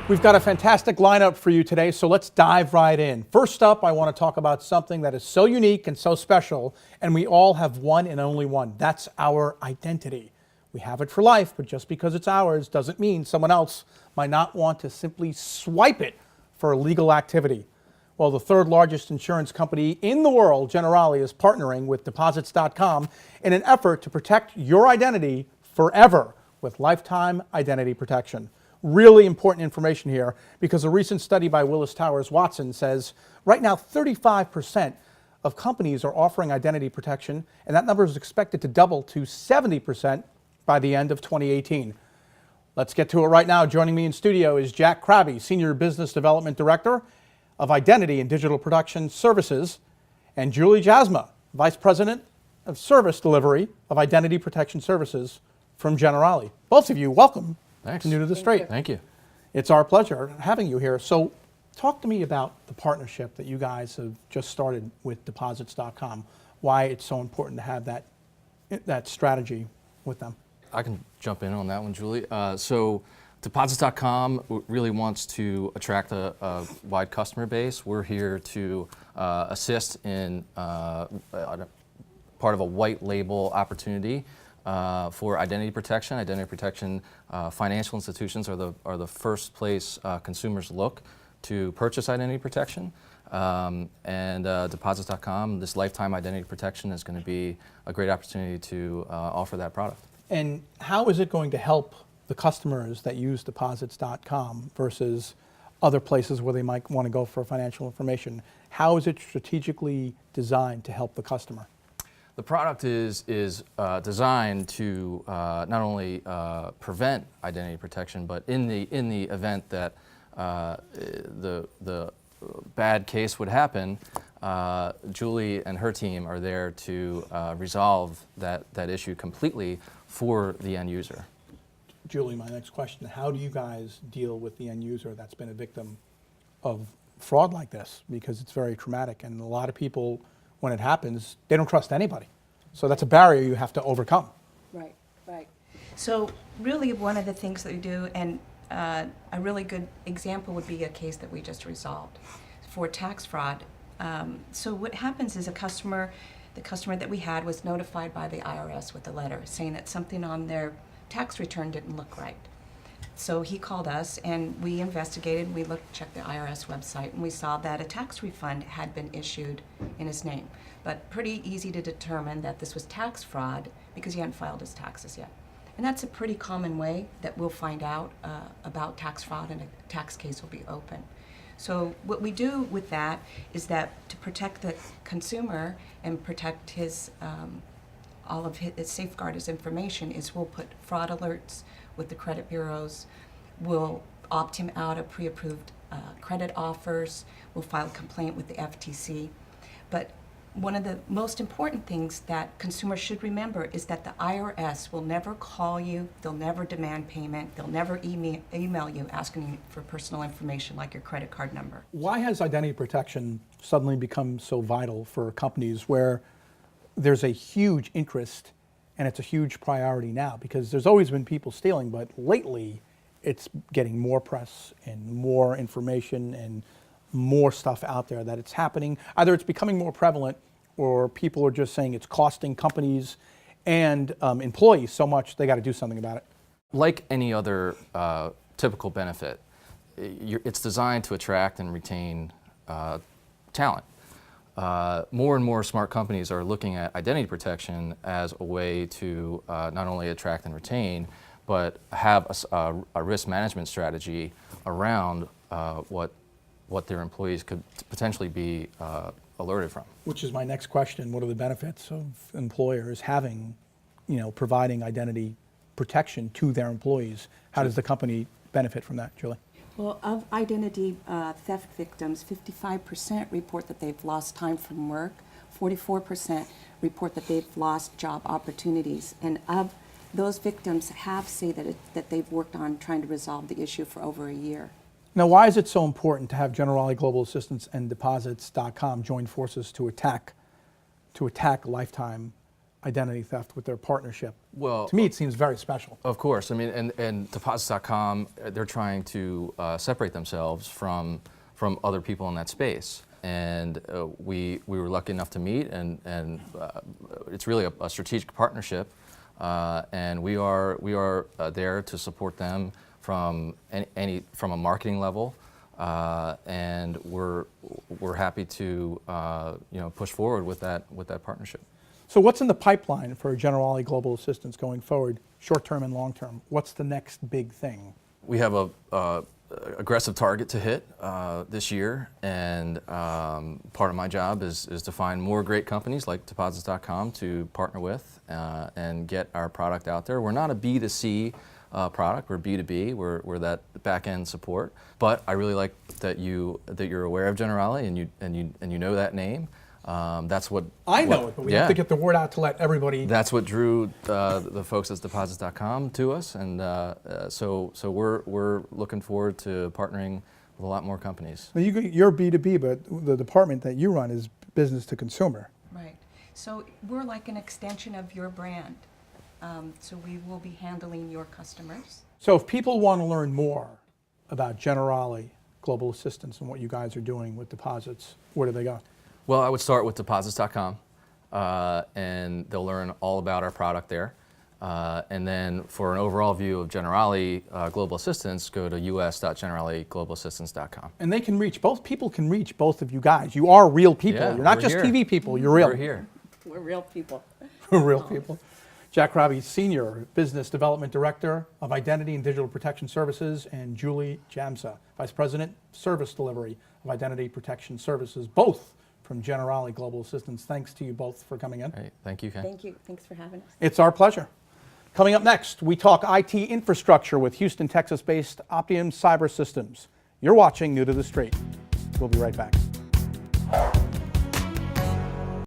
We've got a fantastic lineup for you today, so let's dive right in. First up, I want to talk about something that is so unique and so special, and we all have one and only one. That's our identity. We have it for life, but just because it's ours doesn't mean someone else might not want to simply swipe it for illegal activity. Well, the third largest insurance company in the world, Generali, is partnering with Depositscom in an effort to protect your identity forever with lifetime identity protection. Really important information here because a recent study by Willis Towers Watson says right now 35% of companies are offering identity protection, and that number is expected to double to 70% by the end of 2018. Let's get to it right now. Joining me in studio is Jack Krabbe, Senior Business Development Director of Identity and Digital Production Services, and Julie Jasma, Vice President of Service Delivery of Identity Protection Services from Generali. Both of you, welcome. Thanks. New to the Straight. Thank you. It's our pleasure having you here. So talk to me about the partnership that you guys have just started with Depositscom, why it's so important to have that strategy with them. I can jump in on that one, Julie. So Depositscom really wants to attract a wide customer base. We're here to assist in part of a white label opportunity for identity protection. Identity protection, financial institutions are the first place consumers look to purchase identity protection. And Depositscom, this lifetime identity protection is going to be a great opportunity to offer that product. And how is it going to help the customers that use Depositscom versus other places where they might want to go for financial information? How is it strategically designed to help the customer? The product is designed to not only prevent identity protection, but in the event that the bad case would happen, Julie and her team are there to resolve that issue completely for the end user. Julie, my next question, how do you guys deal with the end user that's been a victim of fraud like this? Because it's very traumatic, and a lot of people, when it happens, they don't trust anybody. So that's a barrier you have to overcome. Right, right. So really one of the things that we do, and a really good example would be a case that we just resolved for tax fraud. So what happens is the customer that we had was notified by the IRS with a letter saying that something on their tax return didn't look right. So he called us and we investigated, we checked the IRS website, and we saw that a tax refund had been issued in his name. But pretty easy to determine that this was tax fraud because he hadn't filed his taxes yet. And that's a pretty common way that we'll find out about tax fraud, and a tax case will be open. So what we do with that is that to protect the consumer and protect his safeguard his information is we'll put fraud alerts with the credit bureaus. We'll opt him out of pre-approved credit offers. We'll file a complaint with the FTC. But one of the most important things that consumers should remember is that the IRS will never call you, they'll never demand payment, they'll never email you asking you for personal information like your credit card number. Why has identity protection suddenly become so vital for companies where there's a huge interest and it's a huge priority now? Because there's always been people stealing, but lately it's getting more press and more information and more stuff out there that it's happening. Either it's becoming more prevalent or people are just saying it's costing companies and employees so much they got to do something about it. Like any other typical benefit, it's designed to attract and retain talent. More and more smart companies are looking at identity protection as a way to not only attract and retain, but have a risk management strategy around what their employees could potentially be alerted from. Which is my next question. What are the benefits of employers having, providing identity protection to their employees? How does the company benefit from that, Julie? Well, of identity theft victims, 55% report that they've lost time from work, 44% report that they've lost job opportunities, and of those victims have said that they've worked on trying to resolve the issue for over a year. Now, why is it so important to have Generali Global Assistance and Depositscom join forces to attack lifetime identity theft with their partnership? Well, To me, it seems very special. of course. I mean, and Depositscom, they're trying to separate themselves from other people in that space. And we were lucky enough to meet, and it's really a strategic partnership. And we are there to support them from from a marketing level, and we're happy to push forward with that partnership. So what's in the pipeline for Generali Global Assistance going forward, short term and long term? What's the next big thing? We have a aggressive target to hit this year, and part of my job is to find more great companies like Deposits.com to partner with and get our product out there. We're not a B2C product, we're B2B, we're that back-end support. But I really like that you're aware of Generali and you know that name. That's what I know it, but we have to get the word out to let everybody. That's what drew the folks at Deposits.com to us, and so we're looking forward to partnering with a lot more companies. Now you're B2B, but the department that you run is business to consumer. Right. So we're like an extension of your brand. So we will be handling your customers. So if people want to learn more about Generali Global Assistance and what you guys are doing with deposits, where do they go? Well, I would start with Deposits.com, and they'll learn all about our product there. And then for an overall view of Generali Global Assistance, go to us.generaliglobalassistance.com. And they can reach, both people can reach both of you guys. You are real people. Yeah, You're not we're just here. TV people, you're real. We're here. We're real people. Real people. Jack Robbie, Senior Business Development Director of Identity and Digital Protection Services, and Julie Jamsa, Vice President, Service Delivery of Identity Protection Services, both from Generali Global Assistance. Thanks to you both for coming in. Great. Thank you, Ken. Thank you. Thanks for having us. It's our pleasure. Coming up next, we talk IT infrastructure with Houston, Texas-based Optium Cyber Systems. You're watching New to the Street. We'll be right back.